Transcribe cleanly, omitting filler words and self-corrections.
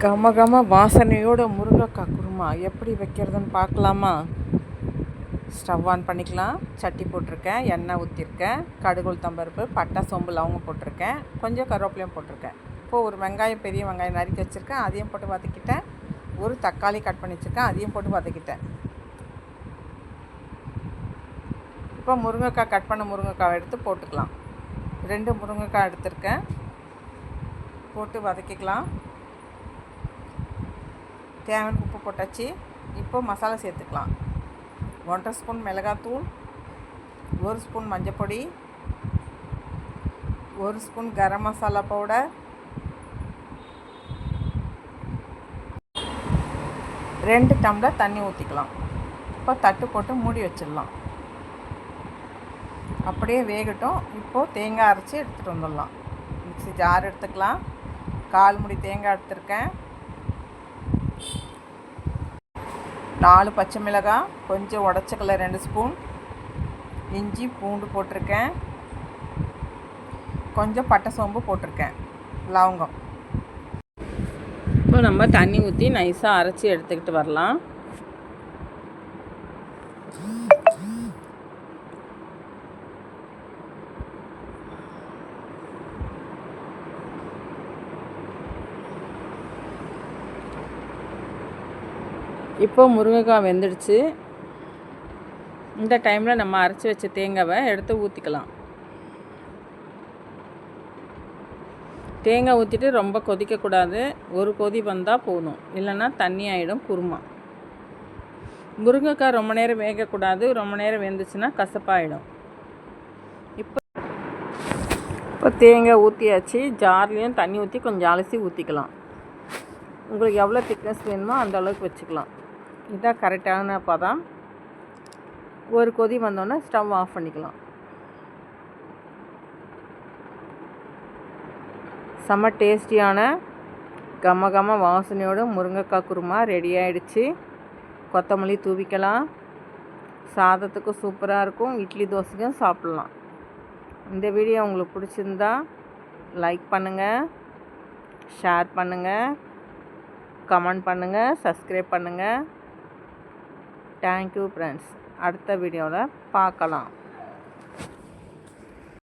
கம கம வாசனையோட முருங்கைக்காய் குருமா எப்படி வைக்கிறதுன்னு பார்க்கலாமா? ஸ்டவ் ஆன் பண்ணிக்கலாம். சட்டி போட்டிருக்கேன், எண்ணெய் ஊற்றிருக்கேன், கடுகு உளுத்தம்பருப்பு, பட்டை, சோம்பு, லவங்கம் போட்டிருக்கேன், கொஞ்சம் கருவேப்பிலையும் போட்டிருக்கேன். இப்போது ஒரு வெங்காயம், பெரிய வெங்காயம் நறுக்கி வச்சுருக்கேன், அதையும் போட்டு வதக்கிட்டேன். ஒரு தக்காளி கட் பண்ணி வச்சுருக்கேன், அதையும் போட்டு வதக்கிட்டேன். இப்போ முருங்கைக்காய் கட் பண்ண முருங்கைக்காய் எடுத்து போட்டுக்கலாம். 2 முருங்கைக்காய் எடுத்திருக்கேன், போட்டு வதக்கிக்கலாம். தேவையான உப்பு போட்டாச்சு. இப்போ மசாலா சேர்த்துக்கலாம். 1.5 ஸ்பூன் மிளகாத்தூள், 1 ஸ்பூன் மஞ்சப்பொடி, 1 spoon garam masala powder, 2 tumbler தண்ணி ஊற்றிக்கலாம். இப்போ தட்டு போட்டு மூடி வச்சிடலாம். அப்படியே வேகட்டும். இப்போது தேங்காய் அரைச்சி எடுத்துகிட்டு வந்துடலாம். மிக்ஸி ஜார் எடுத்துக்கலாம். 1/4 மூடி தேங்காய் எடுத்துருக்கேன், 4 பச்சை மிளகாய், கொஞ்சம் உடச்சக்கல்ல 2 ஸ்பூன், இஞ்சி பூண்டு போட்டிருக்கேன், கொஞ்சம் பட்டை சோம்பு போட்டிருக்கேன், லவங்கம். இப்போ நம்ம தண்ணி ஊற்றி நைஸாக அரைச்சி எடுத்துக்கிட்டு வரலாம். இப்போ முருங்கைக்காய் வெந்துடுச்சு. இந்த டைமில் நம்ம அரைச்சி வச்ச தேங்காவை எடுத்து ஊற்றிக்கலாம். தேங்காய் ஊற்றிட்டு ரொம்ப கொதிக்கக்கூடாது. ஒரு கொதி வந்தால் போதும், இல்லைன்னா தண்ணி ஆகிடும் குருமா. முருங்கைக்காய் ரொம்ப நேரம் வேகக்கூடாது. ரொம்ப நேரம் வெந்துச்சுன்னா கசப்பாயிடும். இப்போ தேங்காய் ஊற்றியாச்சு. ஜார்லேயும் தண்ணி ஊற்றி கொஞ்சம் அலசி ஊற்றிக்கலாம். உங்களுக்கு எவ்வளோ திக்னஸ் வேணுமோ அந்த அளவுக்கு வச்சுக்கலாம். இதுதான் கரெக்டான பதம். ஒரு கொதி வந்தோன்னே ஸ்டவ் ஆஃப் பண்ணிக்கலாம். செம்ம டேஸ்டியான கம கம வாசனையோட முருங்கைக்காய் குருமா ரெடி ஆகிடுச்சு. கொத்தமல்லி தூவிக்கலாம். சாதத்துக்கு சூப்பராக இருக்கும். இட்லி தோசைக்கும் சாப்பிட்லாம். இந்த வீடியோ உங்களுக்கு பிடிச்சிருந்தா லைக் பண்ணுங்கள், ஷேர் பண்ணுங்கள், கமெண்ட் பண்ணுங்கள், சப்ஸ்கிரைப் பண்ணுங்கள். Thank you friends. அடுத்த வீடியோவில் பார்க்கலாம்.